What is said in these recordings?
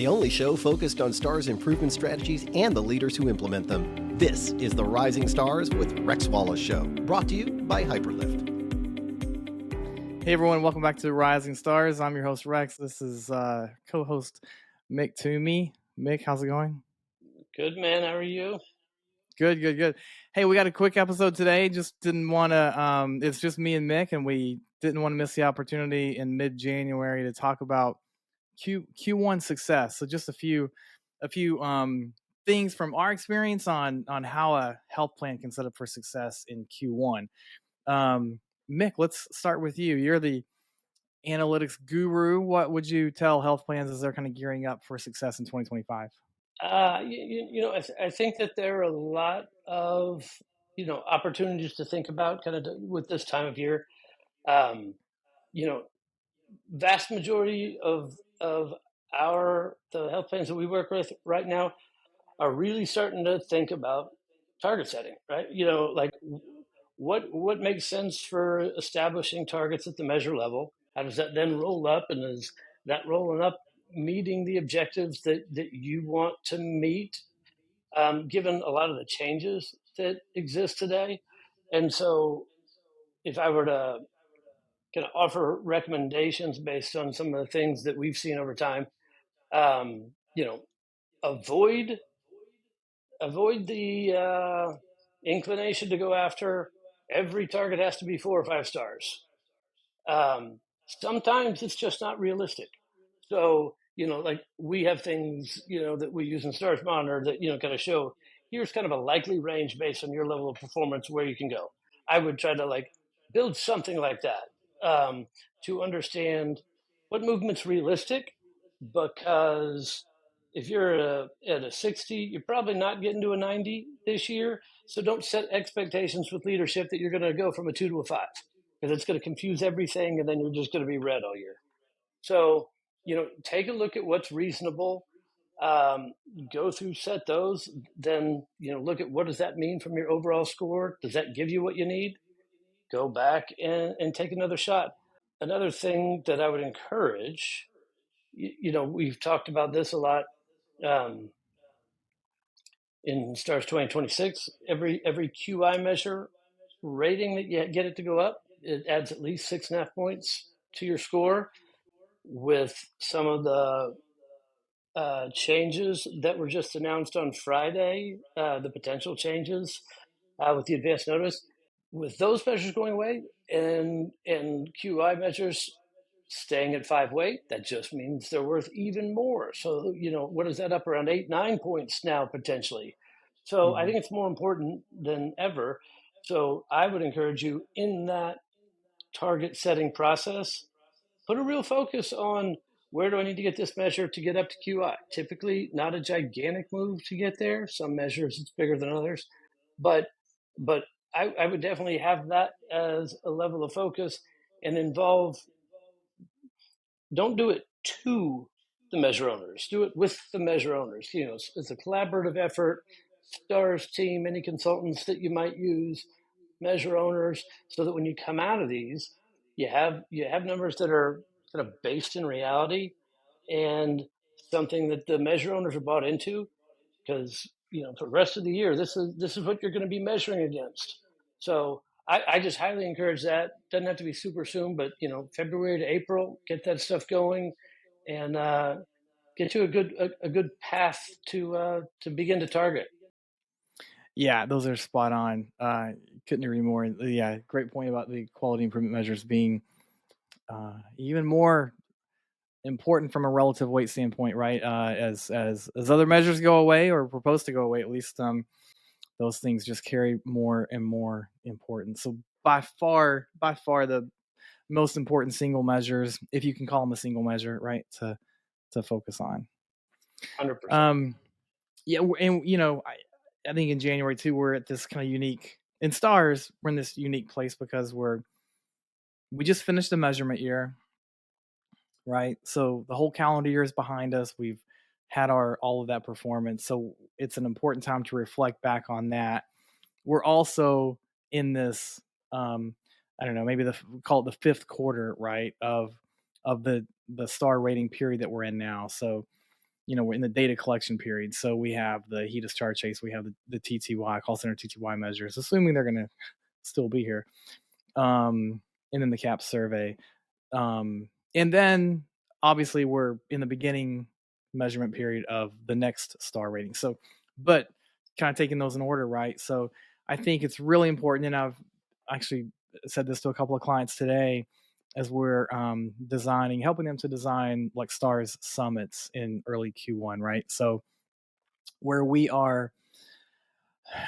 the only show focused on stars' improvement strategies and the leaders who implement them. This is the Rising Stars with Rex Wallace Show, brought to you by Hyperlift. Hey everyone, welcome back to Rising Stars. I'm your host Rex. This is co-host Mick Toomey. Mick, how's it going? Good, man. How are you? Good. Hey, we got a quick episode today. Just didn't want to. It's just me and Mick, and we didn't want to miss the opportunity in mid-January to talk about Q1 success. So just a few things from our experience on how a health plan can set up for success in Q1. Mick, let's start with you. You're the analytics guru. What would you tell health plans as they're kind of gearing up for success in 2025? I think that there are a lot of, opportunities to think about kind of with this time of year. You know, vast majority of the health plans that we work with right now are really starting to think about target setting, right? Like what makes sense for establishing targets at the measure level? How does that then roll up? And is that rolling up meeting the objectives that you want to meet, given a lot of the changes that exist today? And so if I were to kind of offer recommendations based on some of the things that we've seen over time, um, you know, avoid the inclination to go after every target has to be 4 or 5 stars. Sometimes it's just not realistic. So, like we have things, that we use in Stars Monitor that, kind of show here's kind of a likely range based on your level of performance where you can go. I would try to build something like that, to understand what movement's realistic, because if you're at a 60, you're probably not getting to a 90 this year. So don't set expectations with leadership that you're going to go from a 2 to a 5, because it's going to confuse everything, and then you're just going to be red all year. So, take a look at what's reasonable, go through, set those, then, look at what does that mean from your overall score? Does that give you what you need? Go back and take another shot. Another thing that I would encourage, we've talked about this a lot, in Stars 2026, every QI measure rating that you get it to go up, it adds at least 6.5 points to your score. With some of the changes that were just announced on Friday, the potential changes with the advance notice, with those measures going away and QI measures staying at 5 weight, that just means they're worth even more. So, what is that, up around 8-9 points now potentially? So I think it's more important than ever. So I would encourage you in that target setting process, put a real focus on where do I need to get this measure to get up to QI. Typically not a gigantic move to get there. Some measures it's bigger than others, but I would definitely have that as a level of focus and involve. Don't do it to the measure owners. Do it with the measure owners. It's a collaborative effort. Stars team, any consultants that you might use, measure owners, so that when you come out of these, you have numbers that are kind of based in reality and something that the measure owners are bought into, because for the rest of the year, this is what you're going to be measuring against. So I just highly encourage that. Doesn't have to be super soon, but February to April, get that stuff going, and get you a good path to begin to target. Yeah, those are spot on. Couldn't agree more. Yeah, great point about the quality improvement measures being even more important from a relative weight standpoint, right? As other measures go away or proposed to go away, at least those things just carry more and more importance. So by far the most important single measures, if you can call them a single measure, right, to focus on. 100%. Yeah, and I think in January too, we're at this kind of unique, in Stars, we're in this unique place because we just finished a measurement year, right? So the whole calendar year is behind us. We've had all of that performance. So it's an important time to reflect back on that. We're also in this, I don't know, maybe call it the fifth quarter, right, of the star rating period that we're in now. So we're in the data collection period. So we have the HEDIS star chase, we have the TTY, call center TTY measures, assuming they're going to still be here. And then the CAP survey. And then obviously we're in the beginning measurement period of the next star rating. So, but kind of taking those in order, right? So I think it's really important, and I've actually said this to a couple of clients today as we're helping them to design like stars summits in early Q1, right? So where we are,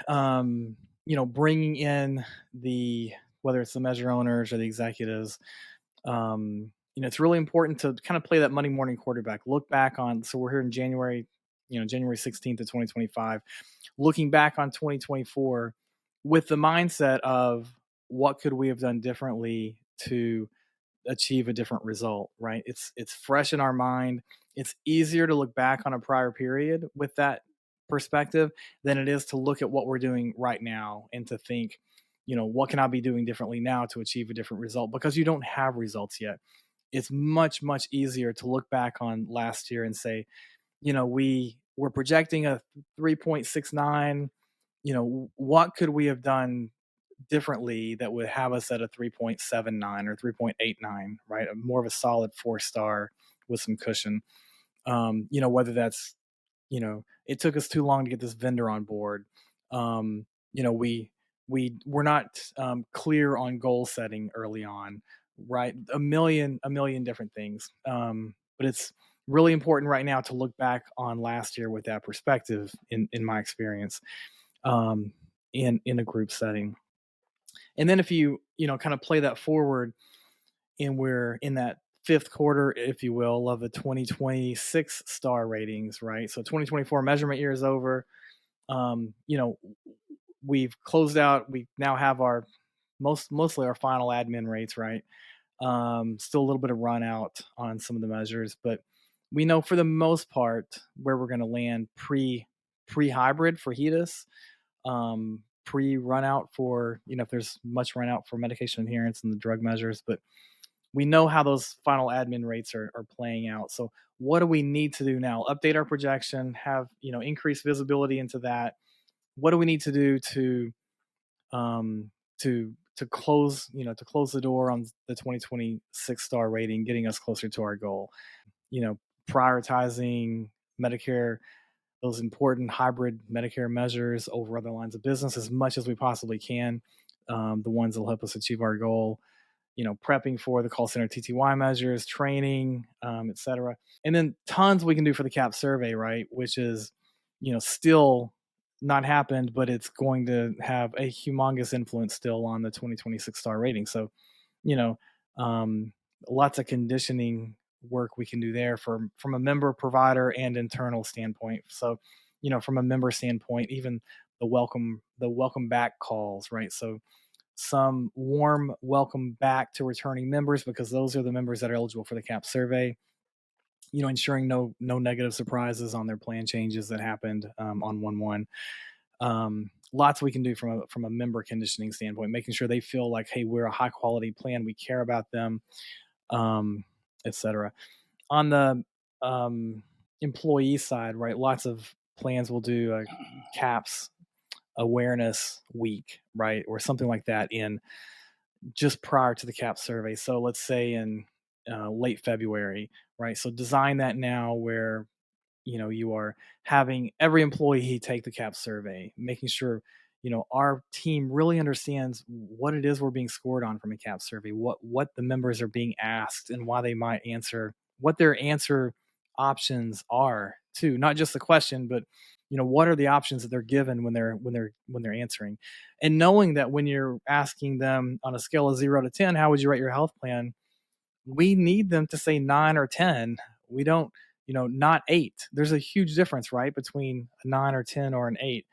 bringing in whether it's the measure owners or the executives, it's really important to kind of play that Monday morning quarterback. Look back on, so we're here in January, January 16th of 2025, looking back on 2024 with the mindset of what could we have done differently to achieve a different result, right? It's fresh in our mind. It's easier to look back on a prior period with that perspective than it is to look at what we're doing right now and to think, what can I be doing differently now to achieve a different result, because you don't have results yet. It's much, much easier to look back on last year and say, we're projecting a 3.69. What could we have done differently that would have us at a 3.79 or 3.89, right? More of a solid 4-star with some cushion. Whether that's, it took us too long to get this vendor on board. We're not clear on goal setting early on, right? A million different things. But it's really important right now to look back on last year with that perspective, in my experience, in a group setting. And then if you kind of play that forward, and we're in that fifth quarter, if you will, of the 2026 star ratings, right? So 2024 measurement year is over. We've closed out. We now have our mostly our final admin rates, right? Still a little bit of run out on some of the measures, but we know for the most part where we're going to land pre-hybrid for HEDIS, pre-run out for, if there's much run out for medication adherence and the drug measures, but we know how those final admin rates are playing out. So what do we need to do now? Update our projection, have, increased visibility into that. What do we need to do to close, the door on the 2026 star rating, getting us closer to our goal? Prioritizing Medicare, those important hybrid Medicare measures over other lines of business as much as we possibly can, the ones that will help us achieve our goal. Prepping for the call center TTY measures, training, et cetera. And then tons we can do for the CAP survey, right? Which is, still not happened, but it's going to have a humongous influence still on the 2026 star rating. So, lots of conditioning work we can do there from a member, provider, and internal standpoint. So, from a member standpoint, even the welcome back calls, right? So some warm welcome back to returning members, because those are the members that are eligible for the CAP survey. Ensuring no negative surprises on their plan changes that happened on 1/1. Lots we can do from a member conditioning standpoint, making sure they feel like, hey, we're a high quality plan, we care about them, etc. On the employee side, right, lots of plans will do a CAPS awareness week, right, or something like that in just prior to the CAP survey. So let's say in late February, right? So design that now where you are having every employee take the CAP survey, making sure our team really understands what it is we're being scored on from a CAP survey, what the members are being asked, and why they might answer, what their answer options are too, not just the question, but what are the options that they're given when they're answering, and knowing that when you're asking them on a scale of 0 to 10, how would you rate your health plan, we need them to say 9 or 10. We don't, not 8. There's a huge difference, right, between a 9 or 10 or an 8,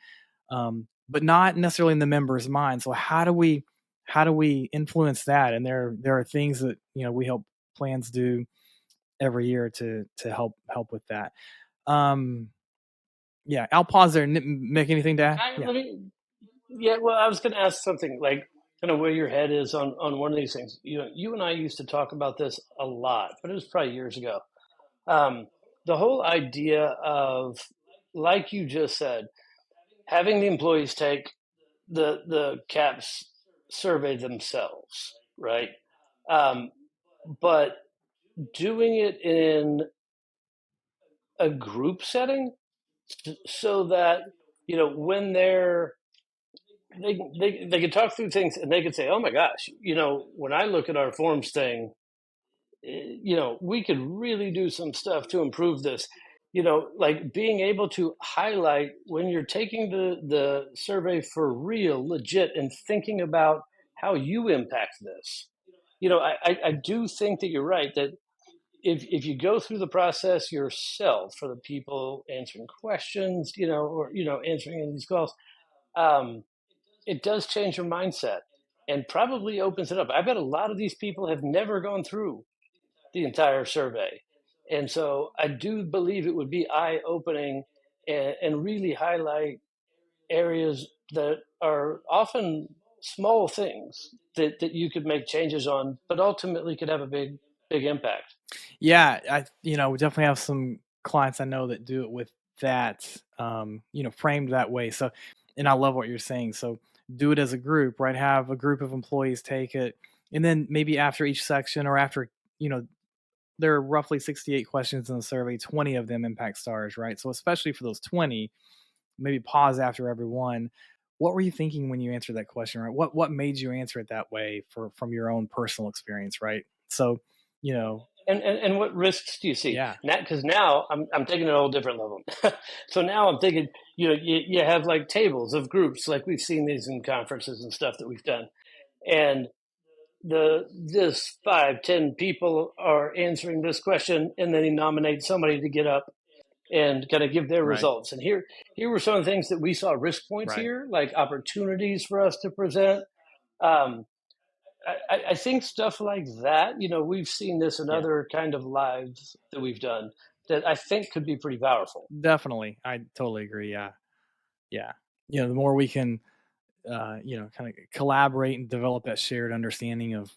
but not necessarily in the member's mind. So how do we influence that? And there are things that we help plans do every year to help with that. Yeah, I'll pause there. Mick, anything to add? Well, I was going to ask something like kind of where your head is on one of these things. You and I used to talk about this a lot, but it was probably years ago. The the whole idea of, like you just said, having the employees take the CAPS survey themselves, right? But doing it in a group setting so that, when they can talk through things and they can say, oh my gosh, when I look at our forms thing, we could really do some stuff to improve this. Like being able to highlight when you're taking the survey for real, legit, and thinking about how you impact this. I do think that you're right that if you go through the process yourself for the people answering questions, or answering in these calls, um, it does change your mindset and probably opens it up. I bet a lot of these people have never gone through the entire survey. And so I do believe it would be eye opening and really highlight areas that are often small things that you could make changes on, but ultimately could have a big impact. Yeah, we definitely have some clients I know that do it with that, framed that way. So, and I love what you're saying. So, do it as a group, right? Have a group of employees take it, and then maybe after each section or after, there are roughly 68 questions in the survey, 20 of them impact stars, right? So, especially for those 20, maybe pause after every one. What were you thinking when you answered that question, right? What made you answer it that way from your own personal experience, right? So, you know, And what risks do you see? yeah, Because now I'm taking it a whole different level. So now I'm thinking, you have like tables of groups, like we've seen these in conferences and stuff that we've done, and this 5, 10 people are answering this question, and then he nominates somebody to get up and kind of give their right, results. And here were some of the things that we saw risk points right, here, like opportunities for us to present. Um, I think stuff like that, we've seen this in yeah, other kind of lives that we've done that I think could be pretty powerful. definitely. I totally agree. Yeah, yeah. The more we can, kind of collaborate and develop that shared understanding of,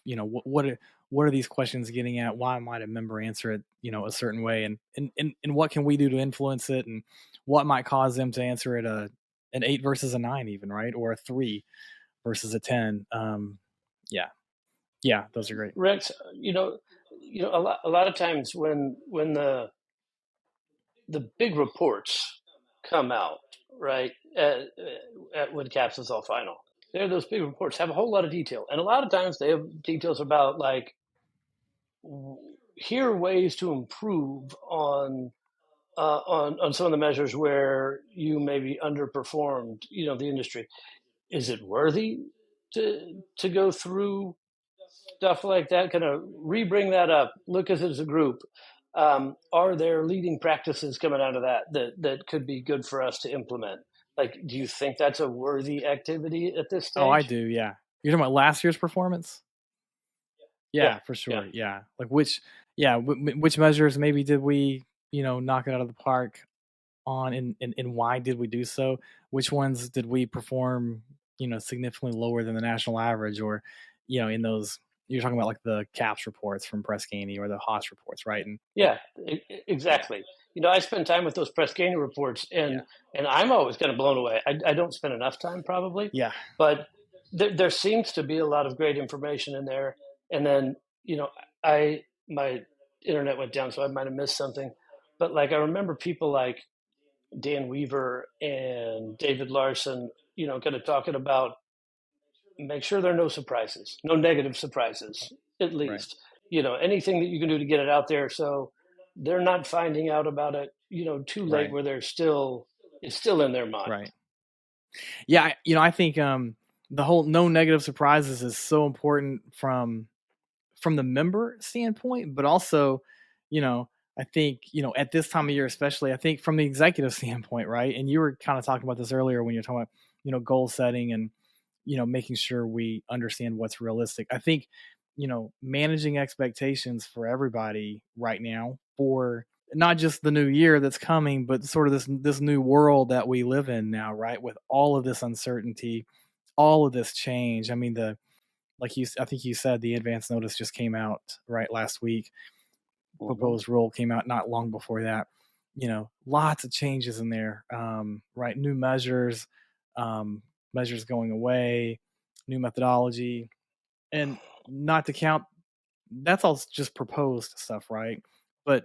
what are these questions getting at? Why might a member answer it, a certain way, and what can we do to influence it, and what might cause them to answer it an 8 versus a 9, even, right, or a 3 versus a 10. Yeah, yeah, those are great. Rex, a lot of times when the big reports come out, right, when CAPS is all final, those big reports have a whole lot of detail, and a lot of times they have details about like, here are ways to improve on some of the measures where you maybe underperformed, the industry. Is it worthy to go through stuff like that? Kind of re-bring that up. Look at it as a group. Are there leading practices coming out of that could be good for us to implement? Like, do you think that's a worthy activity at this Oh, I stage? do. Yeah, you're talking about last year's performance. Yeah, Yeah, for yeah. sure. Yeah, like which measures maybe did we, knock it out of the park on, and why did we do so? Which ones did we perform, significantly lower than the national average, or, in those, you're talking about like the CAPS reports from Press Ganey or the Haas reports, right? And Yeah, yeah, exactly. I spend time with those press Ganey reports, yeah, and I'm always kind of blown away. I don't spend enough time probably, yeah, but there seems to be a lot of great information in there. And then I my internet went down, so I might have missed something. But like I remember people like Dan Weaver and David Larson, kind of talking about make sure there are no surprises, no negative surprises, at right, least. Anything that you can do to get it out there so they're not finding out about it, too late right, where it's still in their mind. right. Yeah, I think the whole no negative surprises is so important from the member standpoint, but also, I think, at this time of year, especially, I think from the executive standpoint, right? And you were kind of talking about this earlier when you're talking about, goal setting and, making sure we understand what's realistic. I think, managing expectations for everybody right now for not just the new year that's coming, but sort of this new world that we live in now, right? With all of this uncertainty, all of this change. I mean, I think you said the advance notice just came out right last week. Mm-hmm. Proposed rule came out not long before that. lots of changes in there, right? New measures, measures going away, new methodology, and not to count, that's all just proposed stuff, right? But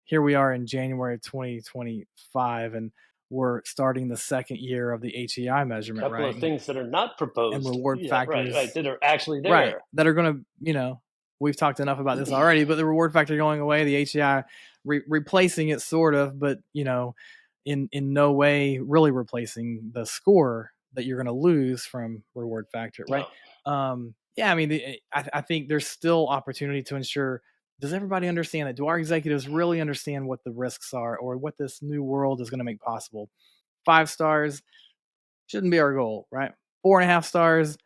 here we are in January of 2025, and we're starting the second year of the HEI measurement, Couple right? of things that are not And proposed. reward Yeah, right. factors, That are actually right, there. that are going to, we've talked enough about this already, but the reward factor going away, the HEI replacing it sort of, but in no way really replacing the score that you're going to lose from reward factor, right? Yeah, I mean, I think there's still opportunity to ensure, does everybody understand that? Do our executives really understand what the risks are or what this new world is going to make possible? 5 stars shouldn't be our goal, right? 4.5 stars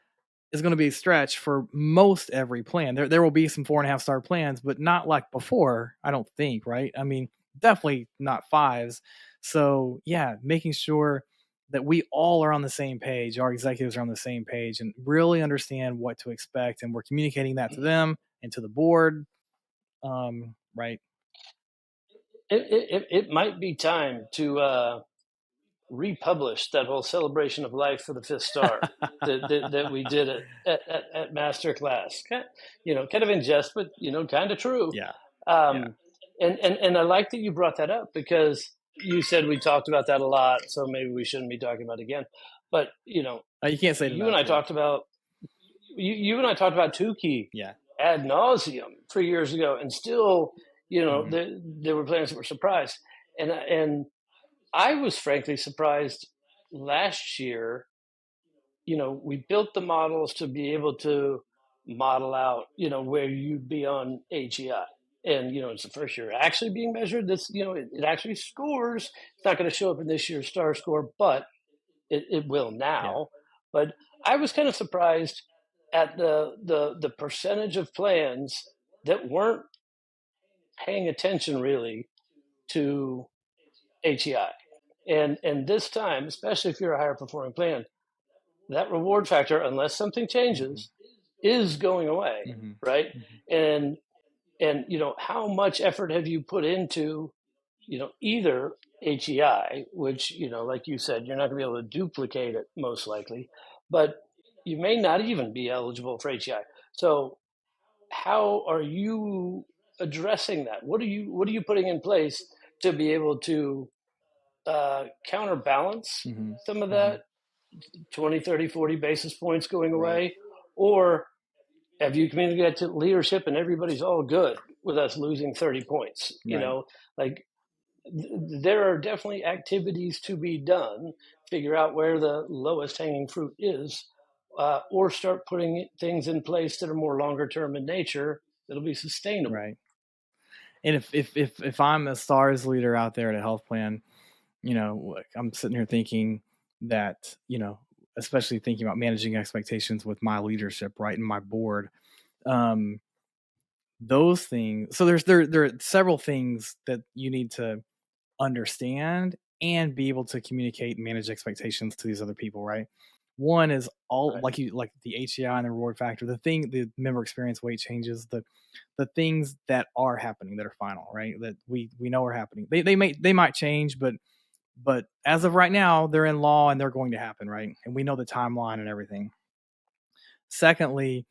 is going to be a stretch for most every plan. There will be some 4.5 star plans, but not like before, I don't think, right? I mean, definitely not 5s. So yeah, making sure that we all are on the same page, our executives are on the same page and really understand what to expect. And we're communicating that to them and to the board. Right. It might be time to republish that whole celebration of life for the 5th star that we did at Masterclass. Kind of in jest, but kind of true. Yeah. Um, and I like that you brought that up because you said we talked about that a lot, so maybe we shouldn't be talking about it again. But You can't say it you and I enough, yeah. talked about you and I talked about Tukey Yeah. ad nauseum 3 years ago, and still, Mhm. there were plans that were surprised, and I was frankly surprised last year. We built the models to be able to model out, where you'd be on HEI. And, it's the first year actually being measured. It actually scores. It's not going to show up in this year's star score, but it will Yeah. now. But I was kind of surprised at the percentage of plans that weren't paying attention really to HEI. And this time, especially if you're a higher performing plan, that reward factor, unless something Mhm. changes, is going away, Mhm. right? Mhm. And how much effort have you put into either HEI, which like you said, you're not going to be able to duplicate it most likely, but you may not even be eligible for HEI. So how are you addressing that? What are you putting in place to be able to counterbalance Mhm. some of Mhm. that 20, 30, 40 basis points going Right. away? Or have you communicated to leadership and everybody's all good with us losing 30 points? Right. Like there are definitely activities to be done, figure out where the lowest hanging fruit is, or start putting things in place that are more longer term in nature that'll be sustainable. Right. And if I'm a stars leader out there at a health plan, I'm sitting here thinking that, especially thinking about managing expectations with my leadership, right, and my board, um, those things. So there are several things that you need to understand and be able to communicate and manage expectations to these other people, right? One is all Right. like the HEI and the reward factor, the member experience weight changes, the things that are happening that are final, right? That we know are happening. They might change, but as of right now, they're in law and they're going to happen, right? And we know the timeline and everything. Secondly,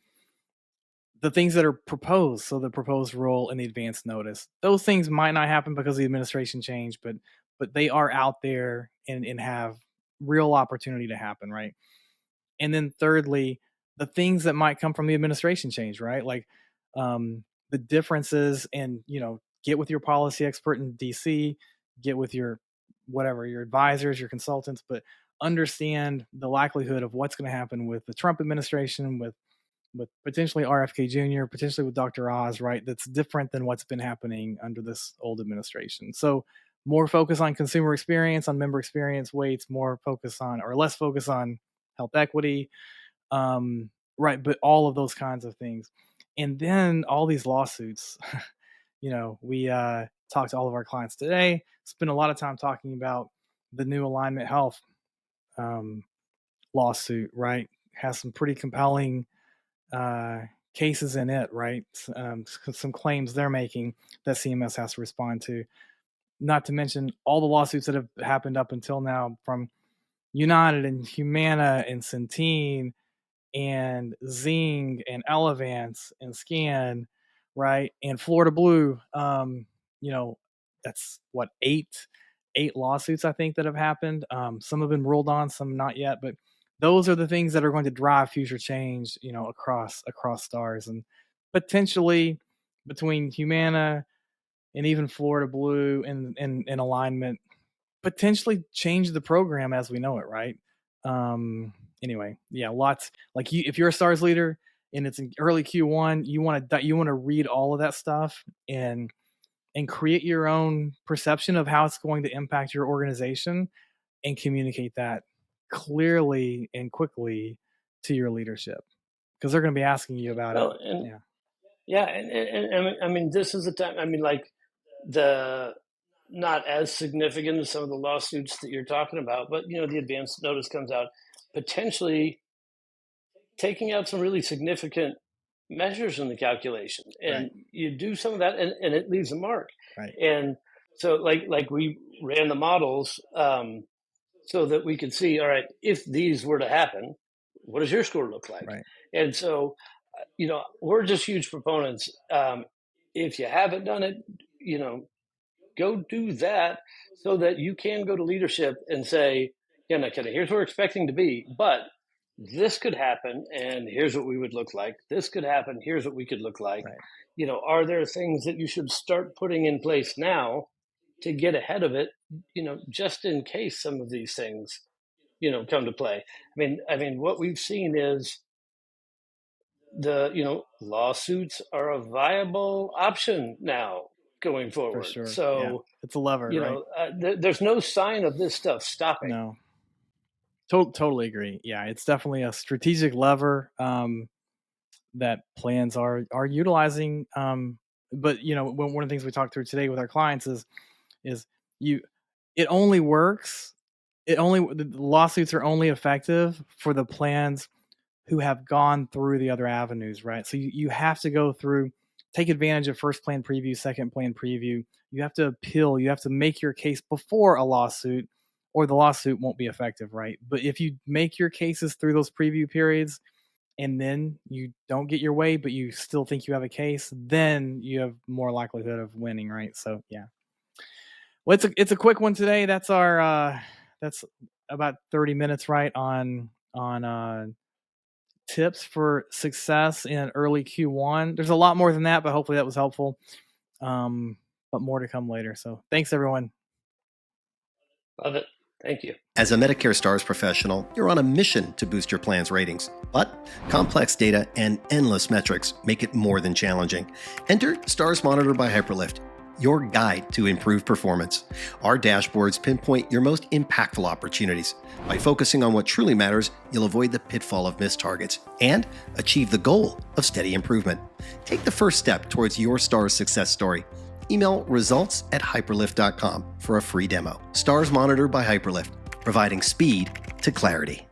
the things that are proposed, so the proposed rule and the advance notice, those things might not happen because the administration changed, but they are out there and have real opportunity to happen, right? And then thirdly, the things that might come from the administration change, right? Like the differences, and get with your policy expert in DC, get with your whatever, your advisors, your consultants, but understand the likelihood of what's going to happen with the Trump administration, with potentially RFK Jr., potentially with Dr. Oz, right? That's different than what's been happening under this old administration. So more focus on consumer experience, on member experience weights, more focus on, or less focus on health equity, right? But all of those kinds of things. And then all these lawsuits, we talked to all of our clients today, spent a lot of time talking about the new Alignment Health um, lawsuit, right? Has some pretty compelling uh, cases in it, right? Some claims they're making that CMS has to respond to. not to mention all the lawsuits that have happened up until now from United and Humana and Centene and Zing and Elevance and Scan, right? And Florida Blue, that's what, eight lawsuits I think that have happened. Some have been ruled on, some not yet, but those are the things that are going to drive future change, across stars, and potentially between Humana and even Florida Blue and alignment, potentially change the program as we know it, right? Anyway, yeah, lots, like if you're a stars leader and it's in early Q1, you want to read all of that stuff and create your own perception of how it's going to impact your organization and communicate that clearly and quickly to your leadership, because they're going to be asking you about it. And I mean, this is the time. I mean, like the not as significant as some of the lawsuits that you're talking about, but the advance notice comes out, potentially taking out some really significant measures in the calculation, and you do some of that, and it leaves a mark. Right. And so, like we ran the models so that we could see, all right, if these were to happen, what does your score look like? Right. And so, we're just huge proponents. If you haven't done it, go do that so that you can go to leadership and say, here's where we're expecting to be, but this could happen, and here's what we would look like. This could happen, here's what we could look like. Right. Are there things that you should start putting in place now to get ahead of it, just in case some of these things, come to play? I mean, what we've seen is the, lawsuits are a viable option now going forward. For sure. So it's a lever, right? There's no sign of this stuff stopping. No. Totally agree. Yeah, it's definitely a strategic lever that plans are utilizing. But one of the things we talked through today with our clients is it only works. The lawsuits are only effective for the plans who have gone through the other avenues, right? So you have to go through, take advantage of first plan preview, second plan preview. You have to appeal. You have to make your case before a lawsuit, or the lawsuit won't be effective, right? But if you make your cases through those preview periods and then you don't get your way, but you still think you have a case, then you have more likelihood of winning, right? So yeah. Well, it's a quick one today. That's our that's about 30 minutes, right, on tips for success in early Q1. There's a lot more than that, but hopefully that was helpful. But more to come later. So thanks, everyone. Love it. Thank you. As a Medicare Stars professional, you're on a mission to boost your plan's ratings. But complex data and endless metrics make it more than challenging. Enter Stars Monitor by Hyperlift, your guide to improved performance. Our dashboards pinpoint your most impactful opportunities. By focusing on what truly matters, you'll avoid the pitfall of missed targets and achieve the goal of steady improvement. Take the first step towards your Stars success story. Email results@hyperlift.com for a free demo. Stars Monitor by Hyperlift, providing speed to clarity.